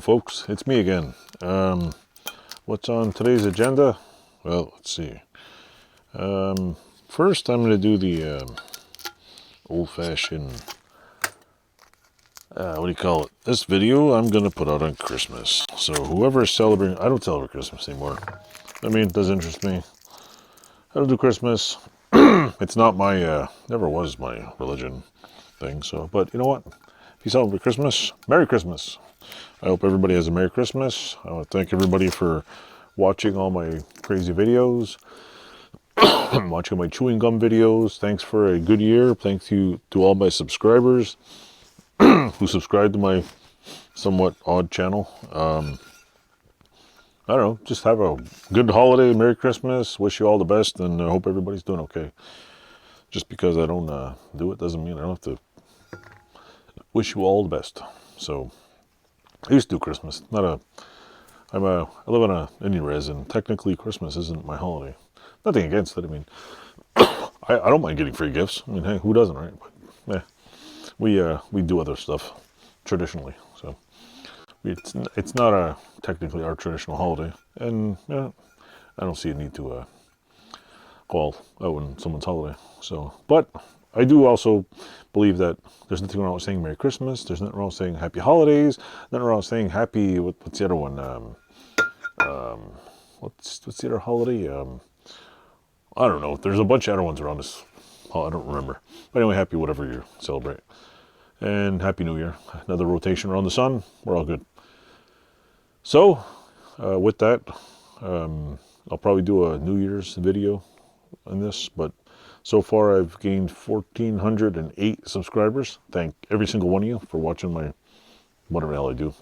folks, it's me again. What's on today's agenda? Well, let's see. First, I'm going to do the old-fashioned, what do you call it? This video I'm going to put out on Christmas. So whoever is celebrating, I don't celebrate Christmas anymore. I mean, it doesn't interest me. I don't do Christmas. It's not my, never was my religion thing. So, but you know what? If you celebrate Christmas, Merry Christmas. I hope everybody has a Merry Christmas. I want to thank everybody for watching all my crazy videos, watching my chewing gum videos. Thanks for a good year. Thank you to all my subscribers who subscribe to my somewhat odd channel. I don't know, just have a good holiday, Merry Christmas. Wish you all the best, and I hope everybody's doing okay. Just because I don't do it doesn't mean I don't have to wish you all the best. So I used to do Christmas. I live on a Indian res, and technically Christmas isn't my holiday. Nothing against it. I mean, I don't mind getting free gifts. I mean, hey, who doesn't, right? But we do other stuff traditionally, so it's not technically our traditional holiday, and I don't see a need to call out on someone's holiday. So, but I do also believe that there's nothing wrong with saying Merry Christmas. There's nothing wrong with saying Happy Holidays. Nothing wrong with saying Happy. What's the other one? What's the other holiday? I don't know. There's a bunch of other ones around this. I don't remember. But anyway, happy whatever you celebrate, and Happy New Year. Another rotation around the sun. We're all good. So, with that, I'll probably do a New Year's video on this, but so far I've gained 1,408 subscribers. Thank every single one of you for watching my, whatever the hell I do.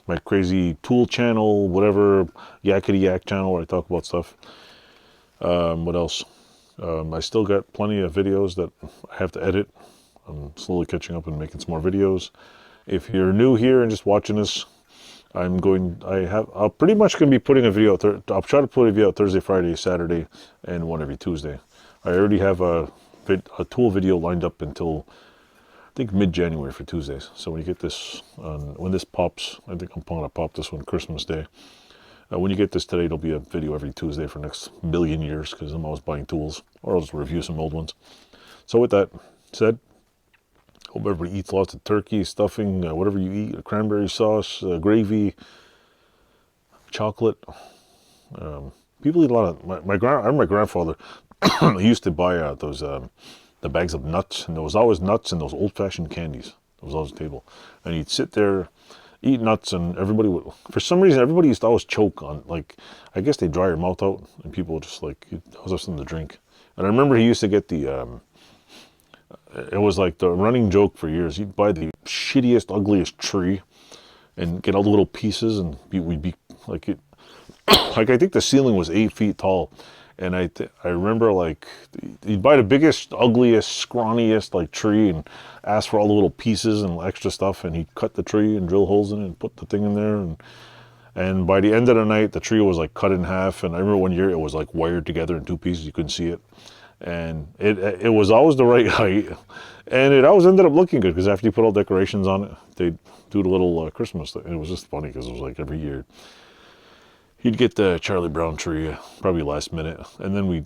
My crazy tool channel, whatever, yakety yak channel where I talk about stuff. What else? I still got plenty of videos that I have to edit. I'm slowly catching up and making some more videos. If you're new here and just watching this, I'm pretty much going to be putting a video out. I'll try to put a video out Thursday, Friday, Saturday, and one every Tuesday. I already have a tool video lined up until, I think, mid-January for Tuesdays. So when you get this, when this pops, I think I'm going to pop this one Christmas Day. When you get this today, it'll be a video every Tuesday for the next million years, because I'm always buying tools, or I'll just review some old ones. So with that said, hope everybody eats lots of turkey, stuffing, whatever you eat, cranberry sauce, gravy, chocolate. People eat a lot of, I remember my grandfather, he used to buy those, the bags of nuts, and there was always nuts and those old-fashioned candies. There was always a table. And he'd sit there, eat nuts, and everybody would, for some reason, everybody used to always choke on, like, I guess they dry your mouth out, and people would just, like, always have something to drink. And I remember he used to get the, it was like the running joke for years. He'd buy the shittiest, ugliest tree and get all the little pieces, and we'd be like, like I think the ceiling was 8 feet tall, and I remember, like, he'd buy the biggest, ugliest, scrawniest like tree and ask for all the little pieces and extra stuff, and he'd cut the tree and drill holes in it and put the thing in there, and by the end of the night the tree was like cut in half. And I remember one year it was like wired together in two pieces, you couldn't see it. And it was always the right height, and it always ended up looking good, because after you put all decorations on it, they'd do the little Christmas thing. It was just funny, because it was like every year he'd get the Charlie Brown tree, probably last minute. And then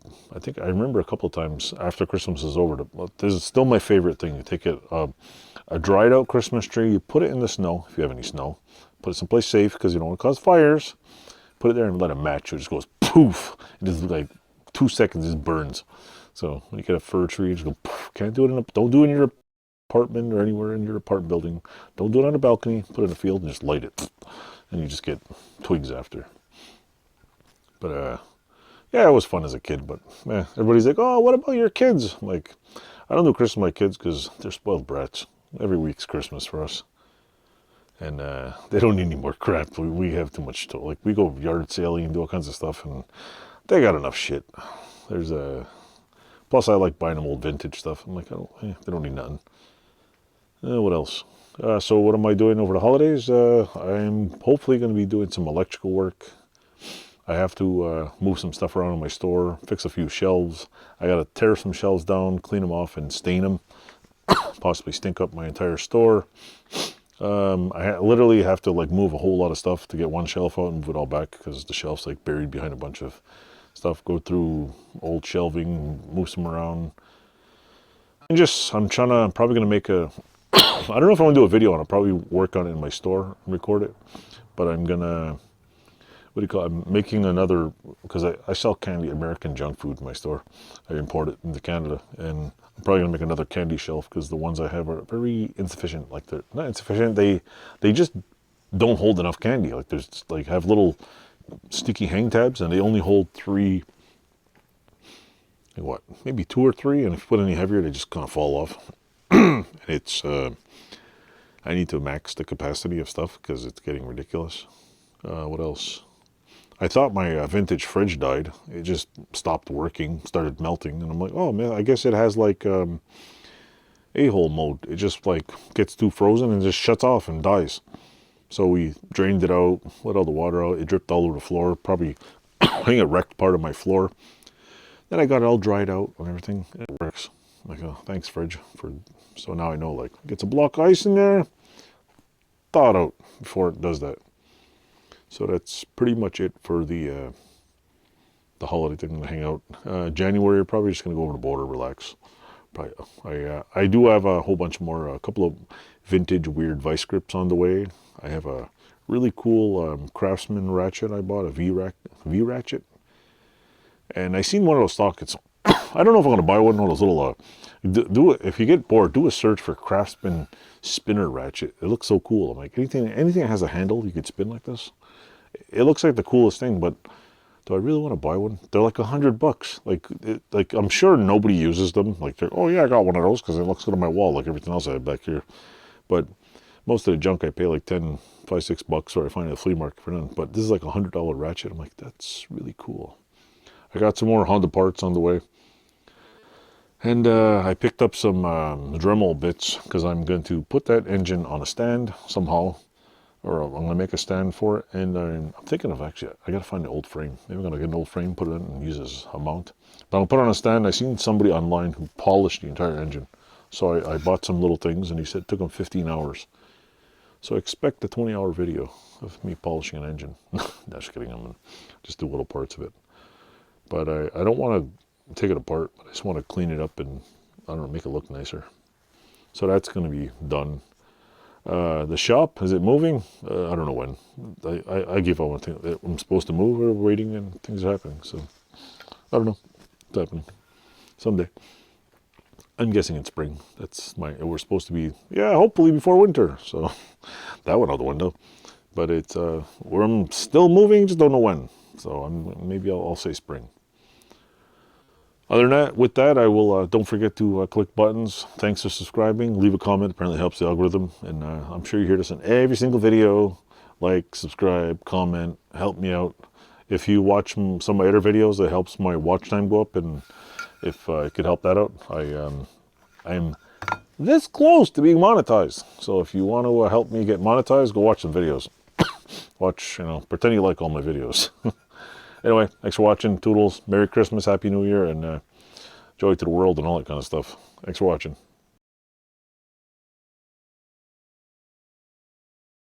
I remember a couple of times after Christmas is over, this is still my favorite thing. You take a dried out Christmas tree, you put it in the snow, if you have any snow, put it someplace safe, because you don't want to cause fires, put it there and let it match. It just goes poof, it just like 2 seconds, it just burns. So when you get a fir tree, you just go poof. Can't do it don't do it in your apartment or anywhere in your apartment building. Don't do it on a balcony. Put it in a field and just light it, and you just get twigs after. But yeah, it was fun as a kid. But everybody's like, oh, what about your kids? I'm like, I don't do Christmas with my kids because they're spoiled brats. Every week's Christmas for us, and they don't need any more crap. We have too much like, we go yard sailing and do all kinds of stuff, and they got enough shit. There's plus I like buying them old vintage stuff. I'm like, they don't need nothing. What else? So what am I doing over the holidays? I'm hopefully going to be doing some electrical work. I have to move some stuff around in my store, fix a few shelves. I got to tear some shelves down, clean them off, and stain them. Possibly stink up my entire store. literally have to like move a whole lot of stuff to get one shelf out and move it all back because the shelf's like buried behind a bunch of stuff. Go through old shelving, move some around, and just I'm probably gonna make a. I don't know if I want to do a video on it. I'll probably work on it in my store and record it, but I'm gonna. What do you call it? I'm making another, because I sell candy, American junk food in my store. I import it into Canada, and I'm probably gonna make another candy shelf because the ones I have are very insufficient. Like they're not insufficient. They just don't hold enough candy. Like there's like have little sticky hang tabs, and they only hold 3. Like what? Maybe 2 or 3, and if you put any heavier, they just kind of fall off. It's I need to max the capacity of stuff because it's getting ridiculous. What else? I thought my vintage fridge died. It just stopped working, started melting, and I'm like, oh man, I guess it has like a-hole mode. It just like gets too frozen and just shuts off and dies. So we drained it out, let all the water out. It dripped all over the floor. Probably, I think it wrecked part of my floor. Then I got it all dried out and everything. It works. Like, oh, thanks fridge for. So now I know, like, gets a block of ice in there, thaw it out before it does that. So that's pretty much it for the holiday thing to hang out. January, probably just gonna go over the border, relax. Probably, I do have a whole bunch more, a couple of vintage weird vice grips on the way. I have a really cool Craftsman ratchet I bought, a V ratchet, and I seen one of those stock. I don't know if I'm gonna buy one of those little. Do it if you get bored. Do a search for Craftsman spinner ratchet. It looks so cool. I'm like anything that has a handle you could spin like this. It looks like the coolest thing, but do I really want to buy one? They're like $100. Like I'm sure nobody uses them. Like they're, oh yeah, I got one of those because it looks good on my wall, like everything else I have back here. But most of the junk I pay like $5, $6, or I find it at the flea market for none. But this is like $100 ratchet. I'm like, that's really cool. I got some more Honda parts on the way. And I picked up some Dremel bits because I'm going to put that engine on a stand somehow. Or I'm going to make a stand for it. And I'm thinking of actually, I got to find the old frame. Maybe I'm going to get an old frame, put it in and use it as a mount. But I'll put it on a stand. I seen somebody online who polished the entire engine. So I bought some little things and he said it took him 15 hours. So expect a 20-hour video of me polishing an engine. No, just kidding. I'm going to just do little parts of it. But I don't want to take it apart. I just want to clean it up and, I don't know, make it look nicer. So that's going to be done. The shop, is it moving? I don't know when. I give all my things. I'm supposed to move or waiting and things are happening. So, I don't know. It's happening. Someday. I'm guessing in spring. We're supposed to be, yeah, hopefully before winter. So, that went out the window. But I'm still moving, just don't know when. So, maybe I'll say spring. Other than that, with that, I will, don't forget to click buttons. Thanks for subscribing. Leave a comment. Apparently it helps the algorithm. And I'm sure you hear this in every single video. Like, subscribe, comment, help me out. If you watch some of my other videos, it helps my watch time go up. And if I could help that out, I'm this close to being monetized. So if you want to help me get monetized, go watch some videos. Watch, pretend you like all my videos. Anyway, thanks for watching. Toodles. Merry Christmas, Happy New Year, and joy to the world and all that kind of stuff. Thanks for watching.